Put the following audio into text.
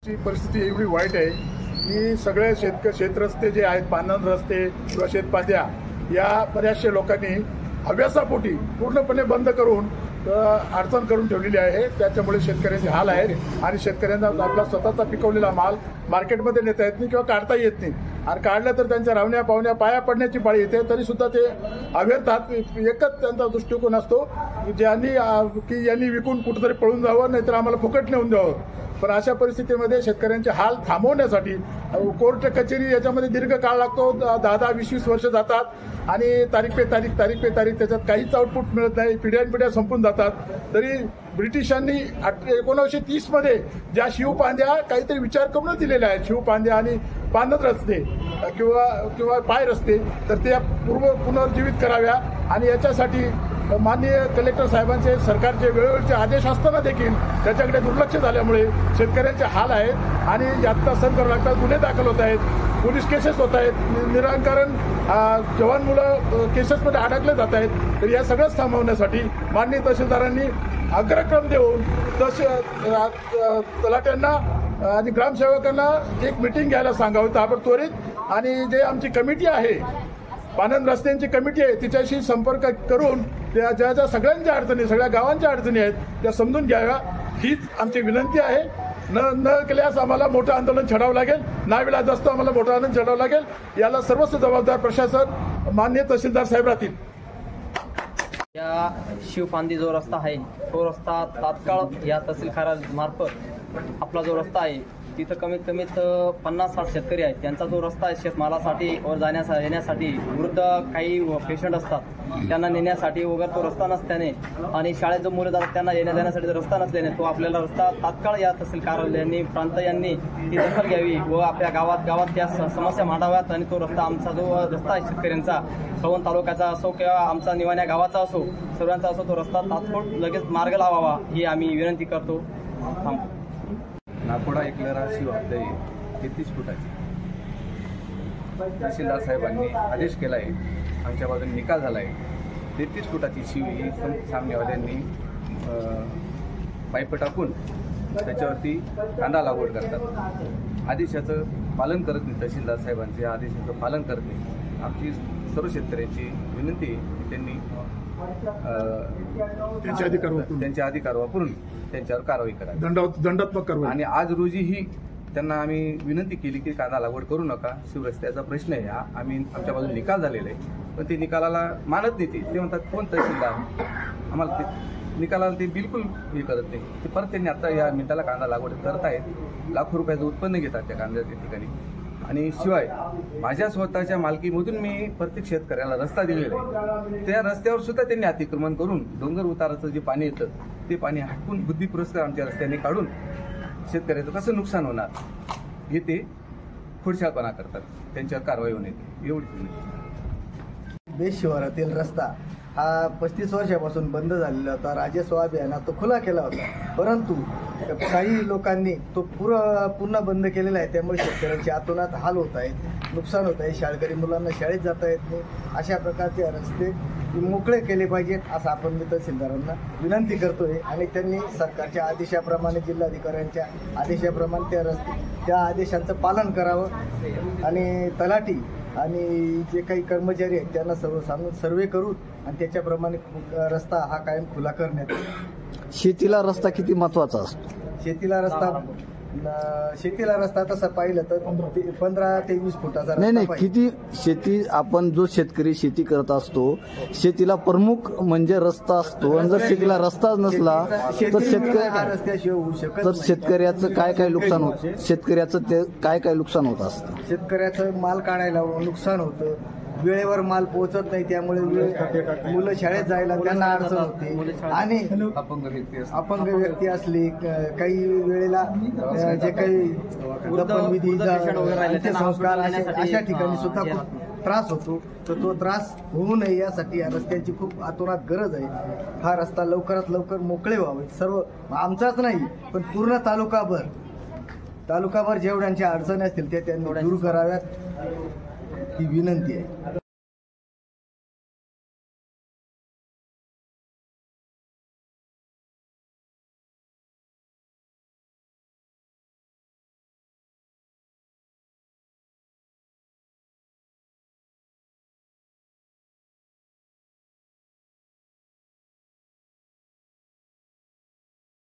परिस्थिती एवढी वाईट आहे की सगळे शेत रस्ते जे आहेत, पानंद रस्ते किंवा शेतपाद्या या बऱ्याचशा लोकांनी अभ्यासापोटी पूर्णपणे बंद करून अडचण करून ठेवलेली आहे। त्याच्यामुळे शेतकऱ्यांचे हाल आहेत आणि शेतकऱ्यांना आपला स्वतःचा पिकवलेला माल मार्केटमध्ये नेता येत नाही किंवा काढता येत नाही आणि काढलं तर त्यांच्या रावण्या पावण्या पाया पडण्याची पाळी येते। तरी सुद्धा ते अव्यर्थात एकच त्यांचा दृष्टिकोन असतो की यांनी विकून कुठेतरी पळून जावं, नाहीतर आम्हाला फुकट नेऊन द्यावं। पण अशा परिस्थितीमध्ये शेतकऱ्यांचे हाल थांबवण्यासाठी कोर्ट कचेरी याच्यामध्ये दीर्घ काळ लागतो, 10-20 वर्ष जातात आणि तारीख पे तारीख त्याच्यात काहीच आउटपुट मिळत नाही, पिढ्यानपिढ्या संपून जातात। तरी ब्रिटिशांनी 1930 मध्ये ज्या शिवपांद्या काहीतरी विचार करूनच दिलेल्या आहेत, शिवपांद्या आणि पानद रस्ते किंवा पाय रस्ते, तर त्या पुनर्जीवित कराव्या आणि याच्यासाठी माननीय कलेक्टर साहेबांचे सरकारचे वेळोवेळीचे आदेश असताना देखील त्याच्याकडे दुर्लक्ष झाल्यामुळे शेतकऱ्यांचे हाल आहेत आणि यातना सहन करावं लागतात। गुन्हे दाखल होत आहेत, पोलीस केसेस होत आहेत, निराकरण जवान मुलं केसेसमध्ये अडकले जात आहेत। तर या सगळंच थांबवण्यासाठी माननीय तहसीलदारांनी अग्रक्रम देऊन तलाट्यांना आणि ग्रामसेवकांना एक मिटिंग घ्यायला सांगावं ताबडतोब आणि जे आमची कमिटी आहे, पानंद रस्त्यांची कमिटी आहे, तिच्याशी संपर्क करून त्या ज्या सगळ्यांच्या अडचणी, सगळ्या गावांच्या अडचणी आहेत त्या समजून घ्याव्या, हीच आमची विनंती आहे। न केल्यास आम्हाला मोठं आंदोलन छेडावं लागेल, नाविलाज असतो आम्हाला मोठं आंदोलन छेडावं लागेल। याला सर्वस्व जबाबदार प्रशासन, माननीय तहसीलदार साहेब राहतील। या शिवपांदी जो रस्ता आहे तो रस्ता तात्काळ या तहसील कार्यालयामार्फत आपला जो रस्ता आहे तिथं कमीत कमीत 50-60 शेतकरी आहेत, त्यांचा जो रस्ता आहे शेतमालासाठी वर येण्यासाठी वृद्ध काही पेशंट असतात, त्यांना नेण्यासाठी वगैरे तो रस्ता नसल्याने आणि शाळेत जो मुलं जातात त्यांना येण्या जाण्यासाठी रस्ता नसल्याने तो आपल्याला रस्ता तात्काळ या तहसील कार्यालयांनी, प्रांत यांनी ती दखल घ्यावी व आपल्या गावात त्या समस्या मांडाव्यात आणि तो रस्ता, आमचा जो रस्ता आहे शेतकऱ्यांचा, कळवण तालुक्याचा असो किंवा आमचा निवाण्या गावाचा असो, सर्वांचा असो, तो रस्ता तात्काळ लगेच मार्ग लावावा ही आम्ही विनंती करतो। नाकोडा एकलरा शिव हद्द 33 फुटाची तहसीलदार साहेबांनी आदेश केला आहे, आमच्या बाजूने निकाल झाला आहे। 33 फुटाची शिव ही सामनेवाल्यांनी पाईप टाकून त्याच्यावरती कांदा लागवड करतात, आदेशाचं पालन करत नाही, तहसीलदार साहेबांच्या आदेशाचं पालन करत नाही। आमची सर्व शेतकऱ्यांची विनंती आहे त्यांनी त्यांचे अधिकार वापरून त्यांच्यावर कारवाई करावी, दंडात्मक कारवाई। आणि आज रोजीही त्यांना आम्ही विनंती केली की कांदा लागवड करू नका, शिवरस्त्याचा प्रश्न आहे हा, आम्ही आमच्या बाजूने निकाल झालेला आहे, पण ते निकालाला मानत नाही। ते म्हणतात कोण तहसीलदार, आम्हाला ते निकालाला ते बिलकुल हे करत नाही। ते परत त्यांनी आता या मिनिटाला कांदा लागवड करत आहेत, लाखो रुपयाचं उत्पन्न घेतात त्या कांद्याच्या ठिकाणी। आणि शिवाय माझ्या स्वतःच्या मालकीमधून मी प्रत्येक शेतकऱ्याला रस्ता दिलेला आहे, त्या रस्त्यावर सुद्धा त्यांनी अतिक्रमण करून डोंगर उताराचं जे पाणी येतं ते पाणी हटकून बुद्धी पुरस्कार आमच्या रस्त्याने काढून शेतकऱ्याचं कसं नुकसान होणार हे ते खोडशाळपणा करतात, त्यांच्यावर कारवाई होण्याची एवढी। बेस शिवारातील रस्ता हा 35 वर्षापासून बंद झालेला होता, राजस्व अभियानात तो खुला केला होता, परंतु काही लोकांनी तो पुन्हा बंद केलेला आहे। त्यामुळे शेतकऱ्यांचे आतोनात हाल होत आहेत, नुकसान होत आहे, शाळकरी मुलांना शाळेत जाता येत नाही। अशा प्रकारचे रस्ते मोकळे केले पाहिजेत असं आपण मी तहसीलदारांना विनंती करतोय आणि त्यांनी सरकारच्या आदेशाप्रमाणे, जिल्हाधिकाऱ्यांच्या आदेशाप्रमाणे त्या आदेशांचं पालन करावं आणि तलाठी आणि जे काही कर्मचारी आहेत त्यांना सर्व सांगून सर्वे करून आणि त्याच्याप्रमाणे रस्ता हा कायम खुला करण्यात। शेतीला रस्ता किती महत्वाचा असतो? शेतीला रस्ता तसं पाहिलं तर 15 ते 20 फुटाचा नाही, किती शेती, आपण जो शेतकरी शेती करत असतो शेतीला प्रमुख म्हणजे रस्ता असतो, आणि जर शेतीला रस्ताच नसला तर शेतकऱ्याचं काय नुकसान होतं, शेतकऱ्याचं ते काय नुकसान होत असतं, शेतकऱ्याचं माल काढायला नुकसान होतं, वेळेवर माल पोहोचत नाही, त्यामुळे मुलं शाळेत जायला त्यांना अडचण होते आणि अपंग व्यक्ती असली, काही वेळेला जे काही दफनविधी, अंत्यसंस्कार अशा ठिकाणी सुद्धा खूप त्रास होतो। तर तो त्रास होऊ नये यासाठी या रस्त्याची खूप आतोनात गरज आहे। हा रस्ता लवकरात लवकर मोकळे व्हावे, सर्व आमचाच नाही पण पूर्ण तालुकाभर जेवढ्यांच्या अडचणी असतील त्या त्यांनी दूर कराव्यात ही विनंती आहे।